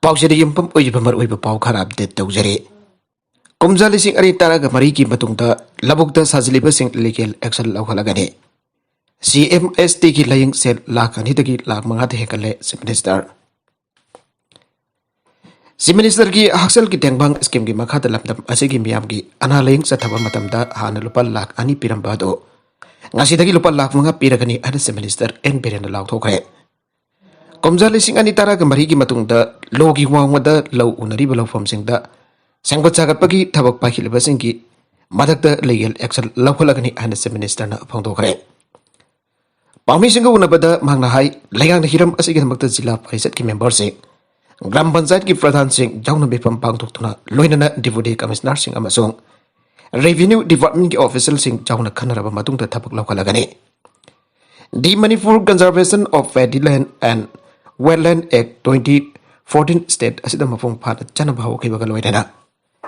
पाउसेद यमपम ओइबमर ओइब पाउ खरा अपडेट तौजरे कुमजा लिसिंग अरि ताराग मरी की मतुंगदा लबुकदा साजलिबा सिंग लीगल एक्शन लौखलगने CMST की लयिंग से लाख अनिदगी लाख मंगाते हेकले चीफ मिनिस्टर की हक्सल की तेंगबांग स्कीम की मखाद लमदम असिगी मियाम की अना लयिंग सथबा मतमदा हाना लुपा लाख अनि पिरंबादो ngasi लुपा लाख मंगा पिरगनी अन चीफ मिनिस्टर एन बिरेन लाउथोखरे कुमजा लिसिंग अनि ताराग मरी की मतुंगदा लोगी वांगदा लौ उनरिबा लौफमसिंगदा संगत सागतपगी थबक पाखिलबसिंगी मदकदा लीगल एक्शन लौखलगनी अन चीफ मिनिस्टर ना फोंदोखरे पाउमीसिंग उनबदा मांगना हाई लयांग हिरम असिगदमक्ता जिला परिषद की मेंबर से ग्राम पंचायत की प्रधान सिंह जाउन बेफम पांगथोक्तुना लोइनना डिप्यूटी कमिश्नर सिंह अमसोंग रेवेन्यू डिपार्टमेंट की ऑफिशियल सिंह जाउन खनरबा मतुंगदा थबक लौखलगनी the Manipur conservation of wetland and wetland act 2014 state असिदा मफोंग फाना चनबा होखिबगा लोइनना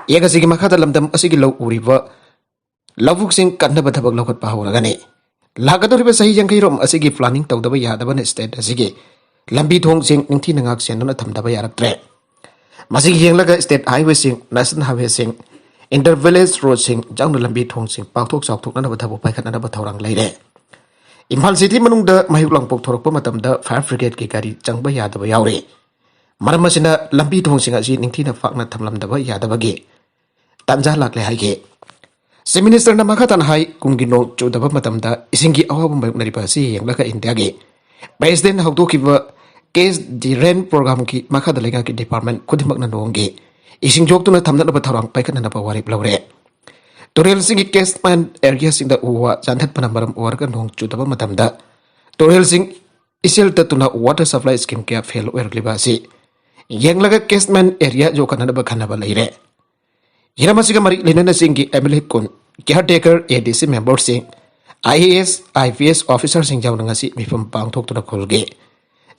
येगसिगी मखादा लमदम असिगी लौ उरिबा लवुक सिंह कन्नबा थबक लौखतपा हौरगनी लागदोरिबा सही यंखैरोम असिगी प्लानिंग तौदबा यादबन स्टेट असिगी लंबी थोंग सिंह निंथि नंगाक सेनना थमदबा यारक्त्रे मसिगी येंगलगा स्टेट हाईवे सिंह नेशनल हाईवे सिंह इंटर विलेज रोड सिंह जाउन लंबी थोंग सिंह पाक्थोक चाउथोकनबा थबक पाइखतनबा थौरांग लैरे इम्फाल सिटी मनुंगदा मायुक लांगपोक थोरकपा मतमदा फायर ब्रिगेड की गाड़ी चंगबा यादबा यावरे मरम असिना लंबी थोंग सिंह असि निंथिना फाकना थमलमदबा यादबगे तंजा लाक्ले हाइगे चीफ मिनिस्टर ना मखातन हाई कुंगी नोंग चुदबा मतमदा इसिंगी अवाब मायुकनरिबा असि येंगलगा इंडिया गे प्रेसिडेंट हौदोखिबा केस दी रेन प्रोग्राम की मखादा लेगा की डिपार्टमेंट खुदिमकना नोंगे इसिंग जोक्तुना थमनबा थौरांग पाइखननबा वारिप लौरे तुरेल सिंगी केसमैन एरिया सिंगदा उवा जानथपना मरम ओरगा नोंग चुदबा मतमदा तुरेल सिंग इसेल ततुना वाटर सप्लाई स्कीम के फेल ओरलिबा असि येंगलगा केसमैन एरिया जो कननबा खनबा लैरे हिरामसिगा मरी लेनना सिंगी एमएलए कुन caretaker ADC member Singh IAS IPS officer Singh जाउनंगासी मिफम पांगथोक्तुना खोलगे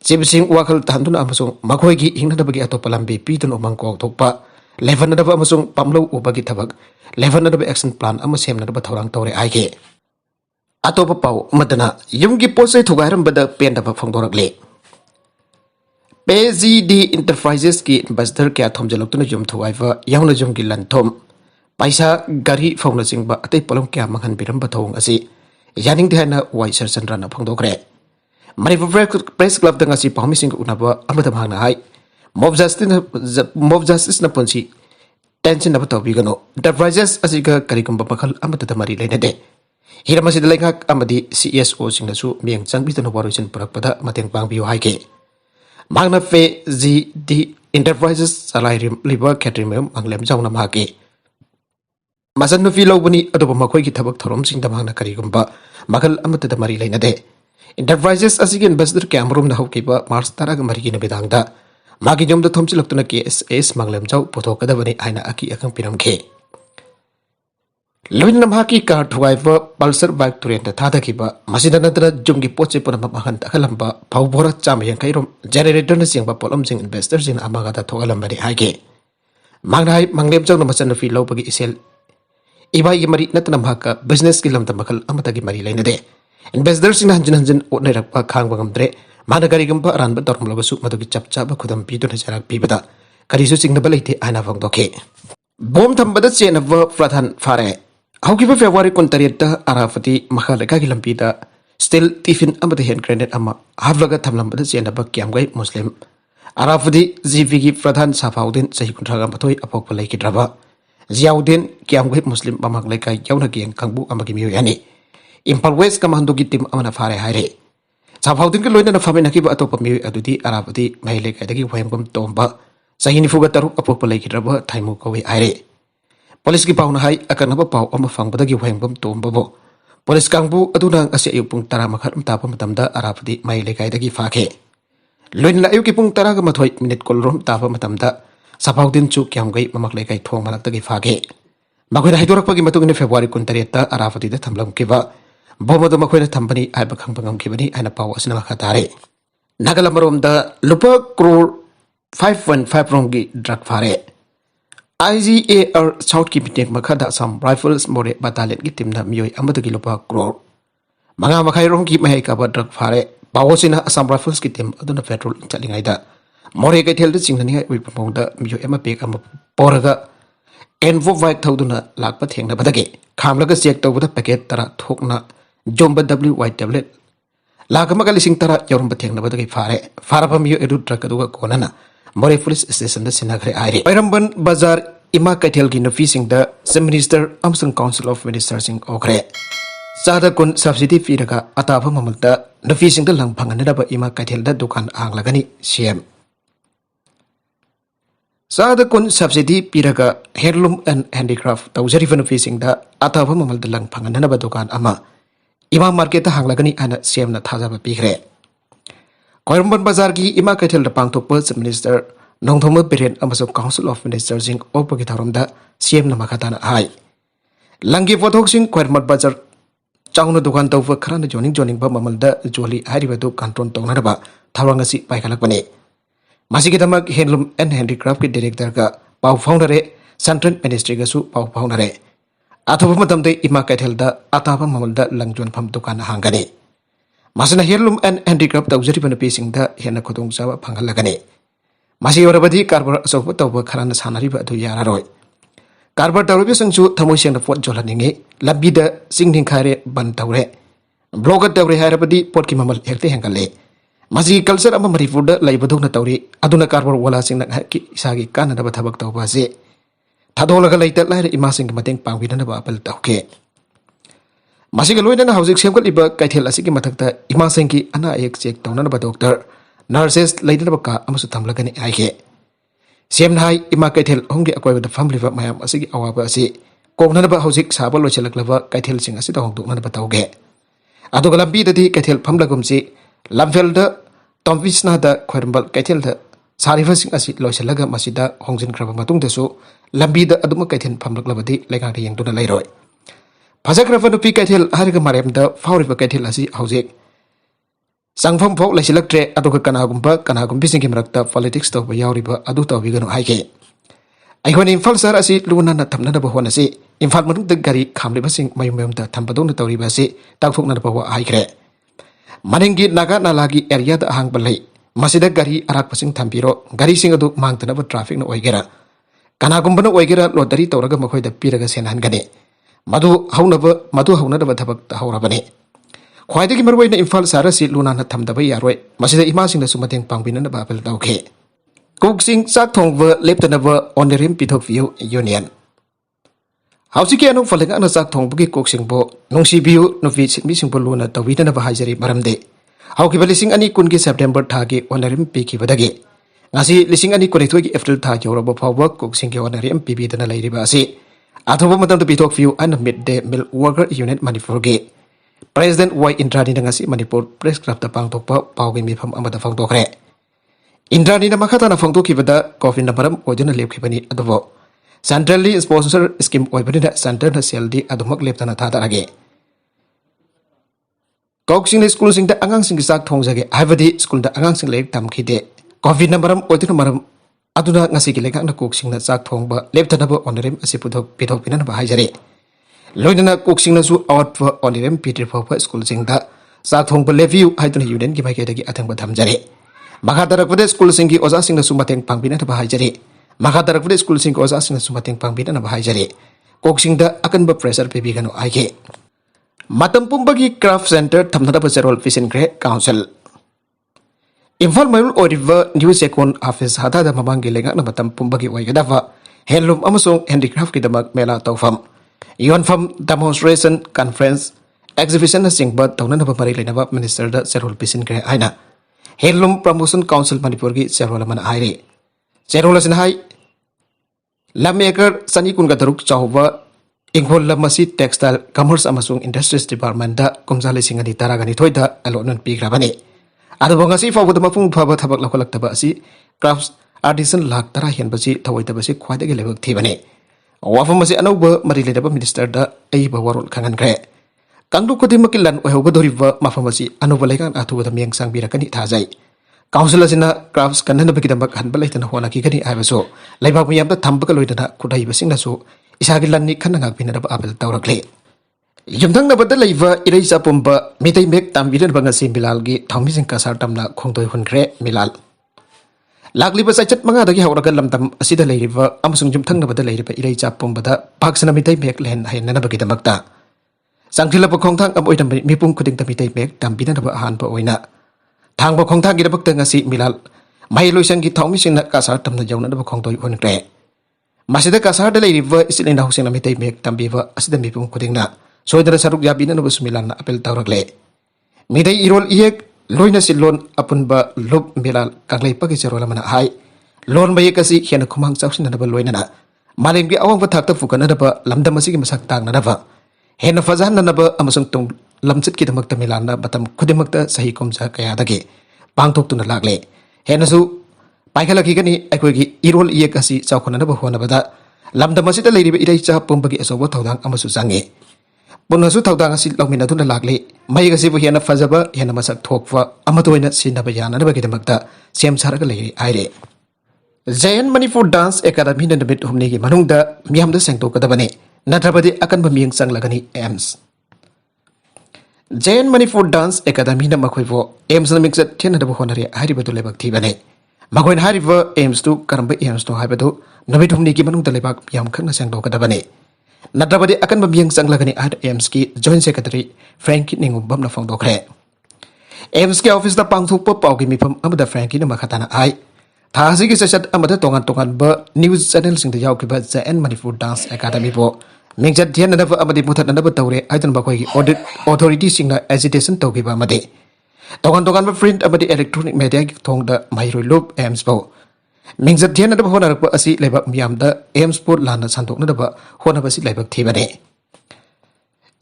चीफ सिंह वाखल तांदुना अमसुंग मखोइगी हिंगनबगी अतोपा लंबी पीतुन उमंग थोकपा लेवननबा अमसुंग पामलो उबगी थबक लेवननबा एक्शन प्लान अमा सेमनबा थौरांग तौरे आइगे अतोपा पाउ मदना युमगी पोसे थुगारंबदा पेंदबा फोंदोरकले PGD इंटरप्राइजेस की एम्बेसडर क्या थोमजलक्तुना जुम थुवाइवा याउना जुम की लंथोम पैसा गाड़ी फौना सिंगबा अतै पोलम क्या मंगन बिरंबा थौंग असि यानिंगदे हाना वाइसर चंद्रना फोंदोखरे मणिपुर प्रेस क्लब दंगासी पाउमी सिंग उनबा अमदा भागना हाई मोब जस्टिस न पंसी टेंशन नब तौबिगनो इंटरप्राइजेस असिगा करिगुंबा मखल अमदा मरी लेनदे हिरमसिदा लेखाक अमदी CSO सिंगनसु मियंग चंगबिदनो वारोइसन पुरकपदा मतेंग पांगबियो हाइगे मांगना PGD इंटरप्राइजेस सलाइरिम लिबा कैटरिंग मंगलेम जाउना मागे मसन फी लौबनी अदोबा मखोई की थबक थरोम सिंग दमांगना करिगुंबा मखल अमतदा मरी लेनदे इंटरप्राइजेस असिगे एम्बेसडर कैमरूम न हौकिबा मार्च 10 गा मरी की नबेदांगदा मागी जोमदा थोमचिलक्तुना केएस मंगलेम जाउ पोथोकदबनी आइना अकी अकंग पिरमखे लोइन नमहाकी कार थुगाइबा पल्सर बाइक तुरेंदा थादखिबा मसिदा नतरा जुमगी पोचे पुनम महन तखलंबा फौ बोरा चाम यंखैरोम जनरेटर न सिंगबा पोलम सिंग इन्वेस्टर सिंग अमागादा थोगलंबनी हाइगे मांगनाइ मंगलेम जाउना मसन फी लौबगी इसेल इबाई मरी नतना महका बिजनेस की लमदा मखल अमतगी मरी लेनदे इन्वेस्टर सिंग हंजन हंजन ओनैरकपा खांगबा गमद्रे माना करिगंबा अरानबा तोरमलबसु मदुगी चपचाबा खुदम पीदुना जराक पीबदा करिसु सिंगनबा लेते आना फंगदोखे बोम थंबदा चेनबा प्रधान फारे हौकिबा फेब्रुवारी 23 अराफती मखालेका की लंबीदा स्टील टिफिन अमदा हैंड ग्रेनेड अमा हावलगा थमलंबदा चेनबा क्यामगै मुस्लिम अराफती जीवी की प्रधान साफाउद्दीन सही कुंट्रागा मथोई अपोकपा लेकिद्रबा जियाउद्दीन क्यामगै मुस्लिम ममाक लेका याउना गेंग खंगबु अमगी मियो यानी इम्फाल वेस्ट कमांडो की टीम अमना फारे हाइरे साफाउद्दीन के लोइना फामिनकिबा अतोपा मियो अदुदी अराफती महिलेकादगी वहेंगम तोंबा सही निफुगा तरुक अपोकपा लेकिद्रबा थाइमु कवे हाइरे पुलिस की पाउना हाई अकनबा पाउ अमा फंगबदगी वहेंगम तोंबबो पुलिस कांगबु अदुना असे अयु पुंग 10 मखर तापा मतमदा अराफती महिलेकादगी फाखे लोइना अयु की पुंग 10 गा मथोई मिनिट कोलरोम तापा मतमदा साफाउद्दीन चु क्यामगै ममक लेकाई थोंग मनक्तगी फागे मखोइना हाइदोरकपगी मतुंगने फेब्रुवारी 23 अराफतीदा थमलमकिबा बोमदो मखोइना थंबनी आइबा खंगबंगमकिबनी आइना पाउ असना मखा तारे नागालमरोमदा लुपा करोड़ 5.5 रोंगी ड्रग फारे IGAR साउथ की मिटेक मखादा असम राइफल्स मोरे बटालियन की टीम ना मियोय अमदगी लुपा करोड़ मंगा मखाई रोंग की महै का ड्रग फारे पावोसिना असम राइफल्स की टीम अदुना पेट्रोल चलिंगाइदा more kaitel the chingani we promote the mu ema pek am poraga envo vai thoduna lakpa thengna badage khamlaga check tawda packet tara thokna jomba w white tablet lakamaga lising tara yorumba thengna badage fara mu edu truck aduga konana more police station da sinagre aire Pairamban bazar ima kaitel gi nofi sing da minister amsung council of ministers sing okre Sada kun subsidy fee daga atapa mamalda nofi sing da lang phanganada ba ima kaitel da dukan anglagani CM Sada kun subsidy piraga heirloom and handicraft tawjari fan facing da atava mamal dalang phanganana ba dukan ama ima market hanglagani ana CM na thaja ba pigre Koiramban bazar gi ima kaitel da pangtok pa minister nongthoma period amaso council of ministers sing opagi tharom da CM na makata na hai langi pothok sing Koiramban bazar changna dukan tawfa kharana joning ba mamal da joli hari ba du control tawna ba tharanga si paikalakbane Masigi Handloom and Handicraft Director ka pau founder Central Ministry ga su pau founder athoba matam de ima kaitel da ataba mamalda langjon pham dukan hangani masana Handloom and Handicraft tawjari ban pising da hena khodong sawa phangalagani masi yorabadi karbar asoba tawba kharana sanari ba adu yara roi karbar tawbi sangchu thamoi seng da pot jolaningi labbi da singning khare ban tawre blogger tawre harabadi pot ki mamal hekte hengale Masih culture ama Manipurda laibaduk na tauri aduna karbor wala sing na ki isagi kana na bathabak taw ba se thadolaga laita lai ima sing mateng pangwina na ba apal tawke masih loina na housing semkal iba kaithel asigi mathakta ima sing ki ana ek check tawna na ba doctor nurses laita ba ka amasu thamlaga ni aike sem nai ima kaithel hongge akoi ba family ba mayam asigi awaba asi kokna ba housing sabal lo chelak kaithel sing asi ta hongduk na ba tawge aduga lambi dadi kaithel phamlagum si Lamfelda Tomvisna da Koirambal Kaitel da Sarifasing asi Loisalaga Masida Hongsin Krabamatung de so Lambida Aduma Kaitin Pamlak Labadi like a young Duna Leroy. Pasakravan Pi Kaitel Harika Mariam da Fauriva Kaitel asi Hosek Sangfam Pok Lasilaktre Aduka Kanagum Bising Rakta politics to Yauriba Aduta Vigano Hike. I went in Falsar asi Luna Tamnada Bahonasi, in fact, the Gari Kamlibasing Mayum da Tampadona Tauribasi, Tafuk Nabawa Hike. Manengi naga nalagi area da hang balai masida gari arak pasing thampiro gari sing adu mangtana ba traffic na oigera kana gumbana oigera lottery tawraga makhoi da piraga senhan gane madu hauna da thabak haurabane khwaide ki marwai na infal sarasi luna na thamda ba yaroi masida ima sing da sumateng pangbina na babel dauke kok sing sak thong wa leptana ba onerim pithok view union Hausi ki anu falenga na sak thong buki kok sing bo nongsi biu no vi mi sing bolu na tawita na bahajari maramde hau ki lising ani kun ki September tha ki onarim pi ki badage ngasi lising ani kun thoi ki April tha ki ora bo phawwa kok sing ki onarim pi bi dana lairi ba si athoba matam to pitok view an midday meal worker unit Manipur ge President Y Indrani na ngasi Manipur press club ta pangtok pa pawgi mi pham amada phang tokre Indrani na makata na phang to ki bada coffin na maram ojuna lep ki bani adobo Centrally sponsor scheme oibadina center na seldi adumak leptana thadarage Koksing school sing da angang sing sak thongjage haibadi school da angang sing lek tamkhide covid na maram oituna maram aduna ngasi ki lekak na koksing na sak thongba leptana ba onerim asi pudhok pinan ba haijare loinana koksing na su out for onerim peter for school sing da sak thongba leview haiduna union ki maike dagi athangba thamjare makadarak pade school sing ki oza sing na sumateng pangpina ba haijare Makadarak pade school sing oza sing sumateng pangbina na bahajari koksing da akan ba pressure pebi gano aike matam pumbagi craft center thamnada ba zerol fishing gre council Infal mayul oriva news second office hada da mamangi lenga na matam pumbagi waigadawa handloom amasong handicraft ki damak mela tawfam yonfam demonstration conference exhibition na singba tawna na ba mari lena ba minister da zerol fishing gre aina handloom promotion council Manipur gi zerol man aire zerol asin hai Lammaker Sani Kunga Daruk Chauba Inghol Lamasi Textile Commerce Amasung Industries Department da Kumzali Singani Taragani Toida Alonan Pigrabani. Adabangasi Fabu Mafung Paba Tabak Lakolak Tabasi Crafts Artisan Lak Tarahian Basi Tawaitabasi quite a level Tivani. Wafamasi Anoba Marilaba Minister da Aiba Warul Kangan Gre. Kandu Kodimakilan Ohobadoriva Mafamasi Anobalakan Atu the Miang Sang Birakani Tazai. Council asina crafts kanana bakidambak hanbalaitan hona ki gani aibaso laibak miyam da thambaka loidana kudai basing na so isagi lanni khananga pinara ba abel tawrakle yumthang na badal laiva irei sapumba mitai mek tambilan banga sim bilal gi thami sing kasar tamna khongtoi hunre milal Lakliba Sachet Manga Hora Lamdam Asida River, Amsung Jum Tanga the Lady Iraja Pumbada, Parks and Amite make Len Hanabaki the Magda. Sankila Pokongtang avoid Mipum couldn't imitate make Dambina of a hand Poina. Tango Kongtang get a book Tangasi Milal. My illusion get Thomas in the Casartam the Jonah of Kongto Unre. Masida Casar the River is in the house in Amite make Dambiva as the Mipum Kudina. So there is a Rugabina of Milan Apple Tauragle. Mide Irol Iek. Loina si loan upon ba lob milal kaglay pagisarola mana hai loan ba yekasi hiana kumang sausin na ba loina na malim gi awang batak fukan na ba lamdam asigi masak tang na ba hena fazan na ba amasung tung lamchit ki damak milan na batam kudimak ta sahi komsa kaya dage pangtok tu na lagle hena su paikhala ki gani akoi gi irol yekasi chawkhona na ba hona bada lamdam asita leiri ba irai cha pombagi asobo thodang amasu jange Punasu Taudang Sit Lominatuna Lagli, Mayagasi Hiana Fazaba, Yanamasak Tokwa, Amatoina Sinabayana, Navakitamata, Sam Saragali, Ire. Zayan Manifold Dance Academy in the bit of Nigi Manungda, Miam the Santo Kadabane, Natabadi Akanbaming Sang Lagani, Ems. Zayan Manifold Dance Academy in Makwivo, Ems and mix at 10 of Honore, Haribatu Lebak Tibane. Magoin Hariver aims to Karamba Ems to Habatu, Navitum Nigi Manung the Lebak, Yam Kana Santo Kadabane. Natrabadi akan membiang sang lagani ad AMSki Joint Secretary Frankie Ningubam na fong dokre. AMSki office na pangthuk po paugi mipam amada Frankie na makatana ay. Thasi ki sasat amada tongan ba news channel sing da yaw ki ba Zayan Manipur Dance Academy po. Mingjat dian na ba amadi mutat na ba tawre ay tan ba ko audit authority sing na agitation to ki ba amadi. Tongan ba print amadi electronic media ki thong da mahiroy loop AMS po. Mingjat dian na ba hona rakpa asi lebak miyam da AMS po lana santok na ba hona ba si lebak thibane.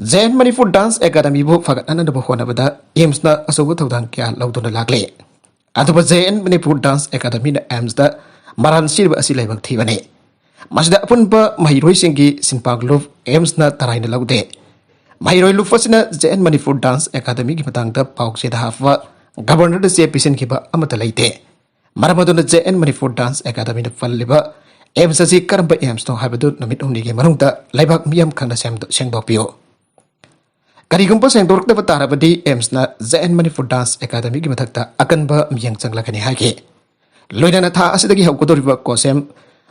Zayan Manipur Dance Academy bo fagat na ba hona ba da AMS na asobo tawdang kya lawdo na lagle. Ato ba Zayan Manipur Dance Academy na AMS da maran sir ba asi lebak thibane. Masda apun ba mahiroy singi sinpag love AMS na taray na lawde. Mahiroy love fasina Zayan Manipur Dance Academy ki matang da pauk se da hafwa governor da se pisin ki ba amata laite. Maramaduna Zayan Manipur Dance Academy na falliba AMS asi karamba AMS no habadu namit umnigi marungta laibak miyam khangna sengdokpio. Karigumpa sengdork da batarabadi AMS na Zayan Manipur Dance Academy ki mathakta akanba miyang changlakani hage. Loina na tha asidagi hawkodoriba kosem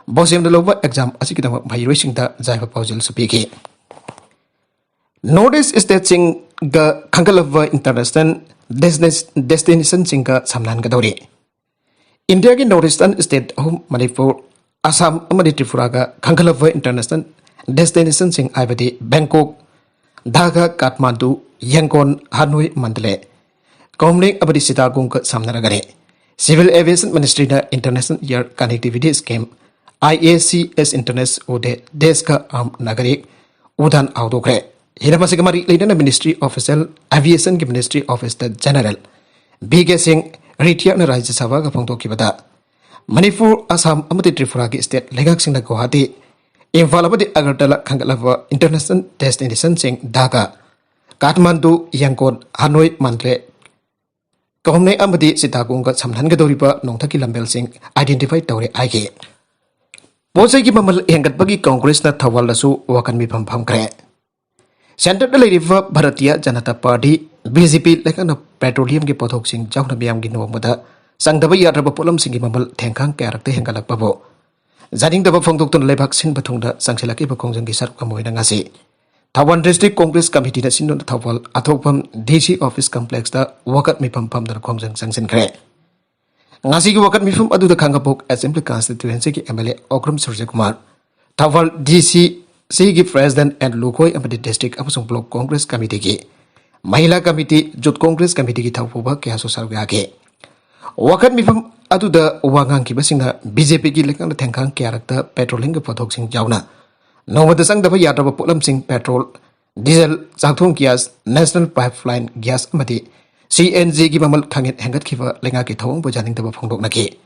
bosem da lowa exam asikidama bhairoi singta jaiba paujal supiki. Notice staging ga Khangalava International Destination singka samlan gadori. India ki Northeastern State of Manipur, Assam amadi Tripura ga Khangalava International Destination sing aibadi Bangkok, Dhaka, Kathmandu, Yangon, Hanoi, Mandalay. Komling abadi Sitagung ka samnaragare. Civil Aviation Ministry na International Air Connectivity Scheme IACS International Ode Deska Am Nagari Udan Audokre. Hiramasigmari leader na Ministry Official Aviation ki Ministry Officer General BK Singh Ritia na Rajya Sabha ka pangto kibada. Manipur, Assam, amati Tripura ki state legak sing na Guwahati. Imphal abadi Agartala Khangalava International Destination sing Dhaka, Kathmandu, Yangon, Hanoi, Mandalay. Komne amadi Sitagung ka samnan gadoriba nongthaki lambel sing identify tawre aige. Posai ki mamal hengat bagi Congress na thawal lasu wakan mi pham kre. Center da leiriva Bharatiya Janata Party BJP lekana petroleum ki pothok sing jawna miyam gi nomada sangdaba yadraba polam sing mamal thengkhang karakte hengalak babo. Janing daba phongtok ton lebak sin bathungda sangselaki bakongjang gi saruk kamoina ngasi. Tawan District Congress Committee na sinon thawal athokpam DC Office Complex da wakat mi pham da kongjang sangsen kre. Ngasi gi wakat mi pham adu da Khangapok Assembly Constituency ki MLA Okram Surya Kumar thawal DC Sigi President and Lukoi amadi District amasung Block Congress Committee ki Mahila Committee Youth Congress Committee ki thawpuba kya so sarga ke wakat mifam adu da wangang ki basingna BJP ki lekang thengkhang kya rakta petroling ki pothok sing jauna nomada sang da ya da polam sing petrol diesel changthong gas national pipeline gas amadi CNG ki mamal khangit hengat khiba lenga ki thawang bojaning da phongdok na ki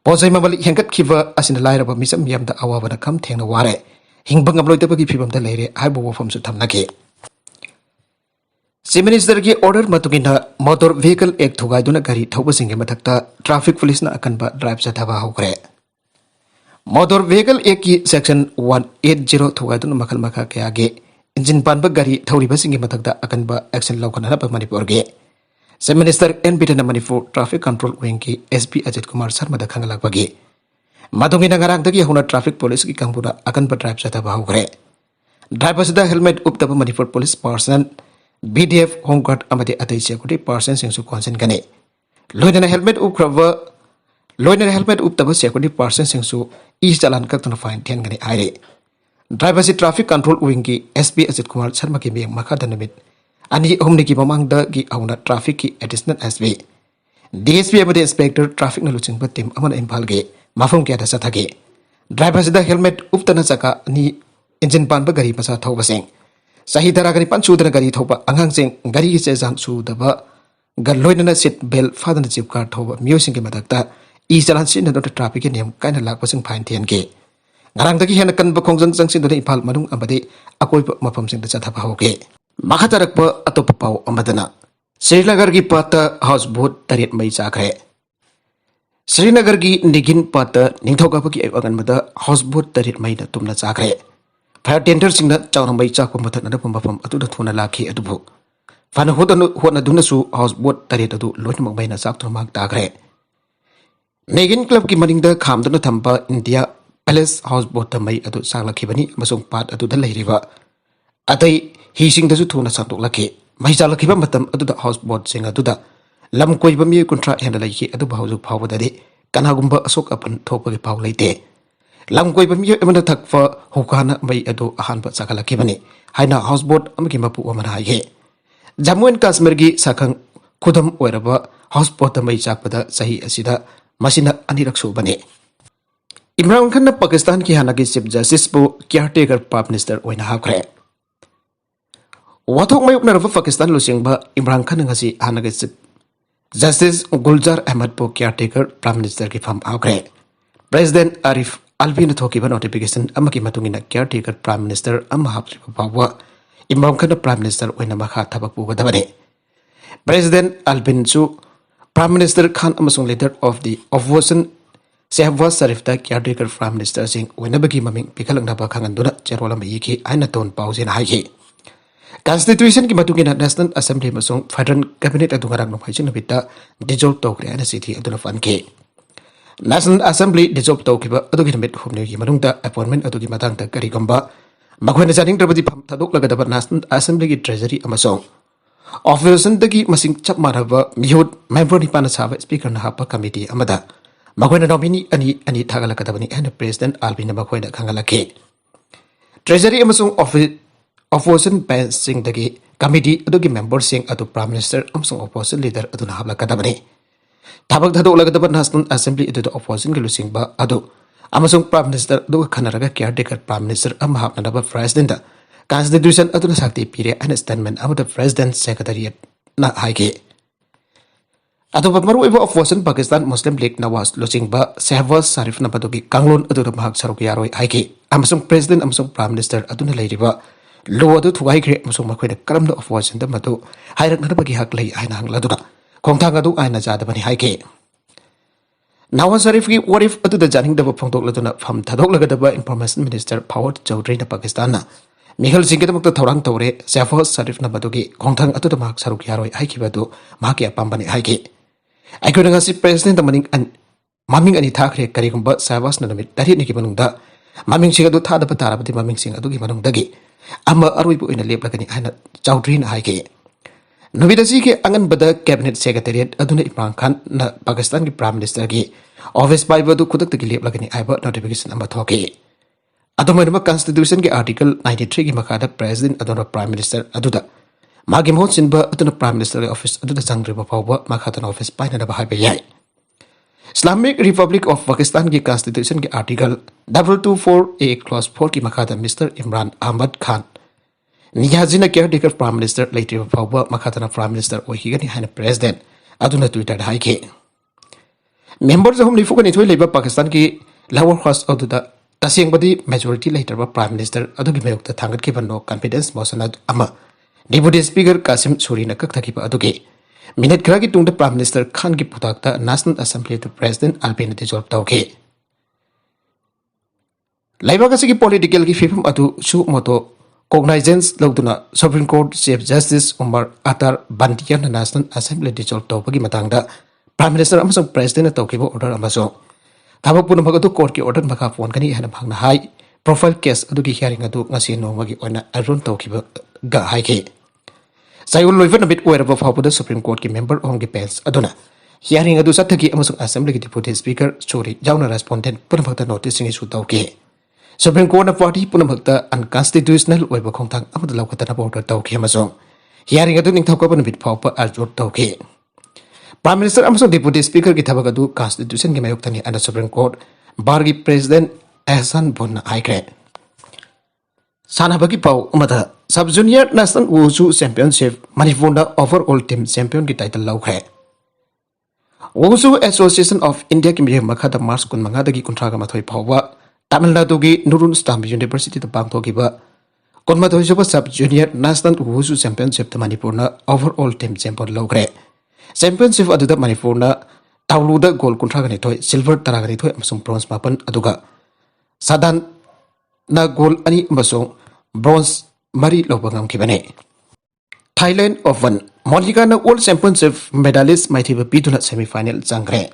posai mamal hengat khiba asin laira ba misam yam da awa ba kam thengna ware hingbang amloi da bagi phibam da leire ai bo fam su thamna ke Chief Minister ki order matugina Motor Vehicle Act thugaiduna gari thauba singe mathakta traffic police na akanba drive chathaba hokre Motor Vehicle Act ki section 180 thugaiduna makhal makha ke age engine panba gari thauriba singe mathakta akanba action laukana ba Manipur ge Chief Minister N. Biren Manipur Traffic Control Wing ki SP Ajit Kumar Sharma da khangalakpagi madungina ngarangdagi huna traffic police ki kangbuda akanba drive chataba haukhre. Driver sida helmet uptaba Manipur police person BDF Home Guard amadi atei security person singsu consent gane. Loinana helmet uptaba security person singsu is chalan kaktuna fine 10 gane aire. Driver si traffic control wing ki SP Ajit Kumar Sharma ki miyang makada namit ani humni ki mamangda ki auna traffic ki additional SP DSP amadi inspector traffic na luchingba team amana impal ge mafum kya da sathage. Driver sida helmet uptana chaka ni engine panba gari masa thauba sing sahi dara gari pan sudana gari thauba angang sing gari ki chejang sudaba galloinana seat belt fadana chip car thauba music ki madakta e chalan sin na traffic ki niam kaina lakpa sing fine thian ke ngarangdagi hena kan ba khongjang jangsin dona impal manung amadi akoi mafam sing da chathaba hoge makatarakpa atopa pau amadana Srinagar ki pata houseboat tarit mai chakre. Srinagar ki nigin pata ningthokapa ki agan mada houseboat tarit mai na tumna chakre. Fire tender singna chawna mai chakpa mathana na pambapam atuda thuna lakhi adubu. Fana hotna duna su houseboat tarit adu loinmak mai na chaktra mak takre. Nigin club ki maningda khamduna thamba India Palace houseboat mai adu saklakhibani amasung pat adu da leiriba. Atei hising da su thuna santuk lakhi. Mahijala kiba matam aduda houseboat sing aduda lam koiba mi kontra hena laiki adu bahaju phawba dadi kanagumba asok apan thopa ki phaw leite lam koiba mi amana thakfa hokana mai adu ahanba sakala kibani haina houseboat amki mapu amana haige Jammu and Kashmir gi sakhang khudam oiraba houseboat mai chakpada sahi asida masina anirak subani Imran Khan na Pakistan ki hanagi chief justice bu caretaker prime minister oina hakre Wathok mayuk na Pakistan lusingba Imran Khan ngasi hanage Justice Gulzar Ahmad po caretaker Prime Minister ki fam aukre. President Arif Alvi na thoki ba notification amaki matungina caretaker Prime Minister am hapsi pawa Imran Khan Prime Minister oina makha thabak pu badabane. President Alvin su Prime Minister Khan amasung leader of the opposition Shehbaz Sharif da caretaker Prime Minister sing oina bagi maming pikalang na ba khanganduna cherola mai ki aina ton pause na haiki. Constitution ki matungina National Assembly masung Federal Cabinet adu ngarang nomhai chin bita dissolve tawkre ana sithi aduna fanke National Assembly dissolve tawkiba adu ki met humne ki manungda appointment adu ki matang ta kari gamba makhona janing trabadi pham thadok lagadaba National Assembly ki treasury amasung opposition dagi masing chap maraba mihut member ni pana saba speaker na hapa committee amada makhona nominee ani thagala kadabani and President Albina makhona khangalake treasury amasung opposition bench sing dagi committee adugi members sing adu prime minister amsung opposition leader adu na habla kadabani thabak thadok lagadaba National Assembly adu opposition gi lusing ba adu amasung prime minister adu khanaraga caretaker prime minister am habna ba president constitution adu na sakti pire an statement of the president secretariat na haike adu bamaru ibo opposition Pakistan Muslim League Nawaz lusing ba Shehbaz Sharif na badugi kanglon adu na mahak saruk yaroi haike amasung president amasung prime minister adu na leiriba Lo adu thugai kre musung makhoi karam no opposition da matu hairak na bagi hak lei aina hang laduna khongthang adu aina jada bani haike Nawaz Sharif ki what if adu da janing da phongtok laduna pham thadok lagadaba information minister Fawad Chowdhury na Pakistan na Mikhal Singh da mukta thorang tawre Shehbaz Sharif na badugi khongthang adu da mak saruk yaroi haiki badu mahaki apambani haike aikona ngasi president da maning an maming ani thakre karigumba Shehbaz na namit dari ni ki manungda maming sing adu thadaba tarabati maming sing adu ki manungdagi Amma arwibu ina leplagani aina Chowdhury na haike Nubidasi ke angan bada cabinet secretariat aduna Imran Khan na Pakistan ki prime minister ki office by badu kudak ki leplagani aiba notification amma thoke aduma constitution ki article 93 ki makada president aduna prime minister aduda magi mohon sinba aduna prime minister office aduda changriba pawba makada office paina na bahai yai Islamic Republic of Pakistan ki constitution ki article 224A clause 4 ki makada Mr. Imran Ahmad Khan Niyazina caretaker prime minister later pawba makada prime minister ohigani haina president aduna Twitter da haike members of ni fukani thoi leba Pakistan ki lower house aduda taseng badi majority later ba prime minister adu gi mayok ta thangat ki banno confidence motion ama deputy speaker Kasim Surina kakthaki ba aduge Minute kira ki tungda Prime Minister Khan ki putakta National Assembly to President Albina dissolve tauke. Laiba kasi ki political ki fifam atu su moto cognizance loduna Supreme Court Chief Justice Umar Atar Bantian National Assembly dissolve tawbagi matangda Prime Minister amasung President tawkiba order amaso thabak punamag adu court ki order makha phone kani hana bhangna high profile case adugi hearing adu ngasi nomagi oina arun tawkiba ga haike sayul loivan bit oiraba phawpada Supreme Court ki member ongi bench aduna hearing adu sathaki amasung Assembly ki Deputy Speaker Chori jauna respondent punamagta notice singi su tawki Supreme Court na party punamagta unconstitutional oiba khongthang amada lawkatana order tawki amasung hearing adu ningthauka punabit phawpa arjur tawki Prime Minister amasung Deputy Speaker ki thabak adu Constitution ki mayuktani ana Supreme Court bargi President Ehsan Bonna haikre sanabagi pau amada Sub Junior National Wushu Championship Manipurna overall team champion ki title lawkre Wushu Association of India ki miyam makhada March kun mangadagi kuntraga mathoi phawwa Tamil Nadu ki Nurul Islam University ta bangthokiba kunmathoi suba Sub Junior National Wushu Championship ta Manipurna overall team champion lawkre Championship aduda Manipurna Tauluda gold kuntraga ni thoi silver taraga ni thoi amasung bronze mapan aduga Sadan na gold ani amasung bronze mari lobangam kibane Thailand Open Monica na World Championship medalist maithiba pituna semi-final jangre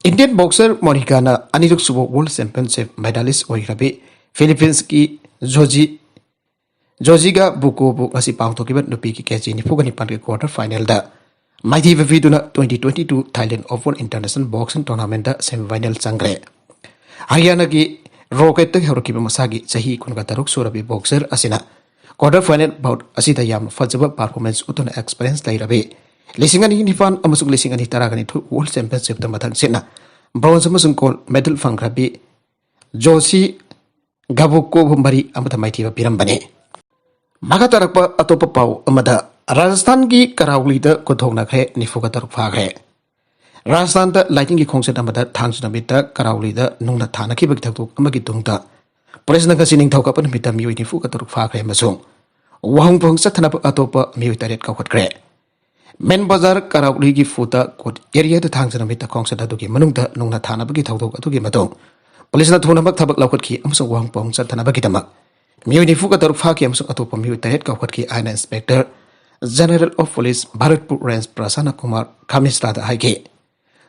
Indian boxer Monica na aniruk subo World Championship medalist oirabe Philippines ki Jojiga Buko ngasi pangthokiba nupi ki keji ni fugani pan ki quarter final da maithiba pituna 2022 Thailand Open International Boxing Tournament da semi-final jangre Haryana ki Rocket tak harukiba masagi sahi kunga taruk surabi boxer asina quarter final bout asida yam fajaba performance utuna experience lairabe lisingani nifan amasuk lisingani taragani thu World Championship ta mathang sina bronze amasung gold medal fangrabi Joshi Gabuko bumbari amata maithiba pirambane maga tarakpa atopa pau amada Rajasthan ki Karauli da kothongna khe nifuga taruk phagre Rajasthan da lighting ki khongset amada thangsna mita Karauli da nungna thana ki bagi thaktu amagi tungta Police na kasi ning thauka pan mita miwi ni fuga taruk phagre masung wahung pong sathana atopa miwi taret ka khotkre Men Bazar Karauli ki futa kot area da thangsna mita khongset adu ki manungda nungna thana bagi thaktu atu ki matong Police na thuna mak thabak laukhat ki amsung wahung pong sathana bagi tamak miwi ni fuga taruk phagi amsung atopa miwi taret ka khotki aina inspector General of Police Bharatpur Range Prasanna Kumar Khamisra da haike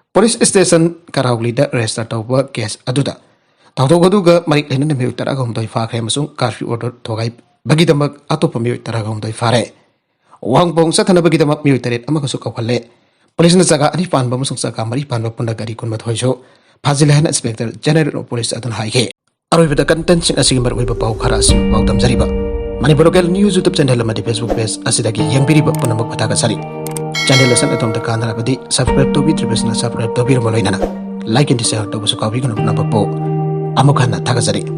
Police Station Karauli da register tawba case aduda Tawdogaduga marik lena miwi taraga humdoi phagre amasung curfew order thogai bagidamak atopa miwi taraga humdoi phare Wangpong sathana bagidamak miwi taret amakasu kawhalle Police na jaga ani panba amasung jaga mari panba punda gari kunma thoiso Fazilhan Inspector General of Police adun haike aroibada content sing asigi mar oiba pau khara sim pau damjariba Manipur local news YouTube channel amadi Facebook page asidagi yangbiriba punamak pataga sari channel asan atomda kanarabadi subscribe to bitribesna subscribe to birmoloinana like and share to busu kawi guna po Amukana Tagazari.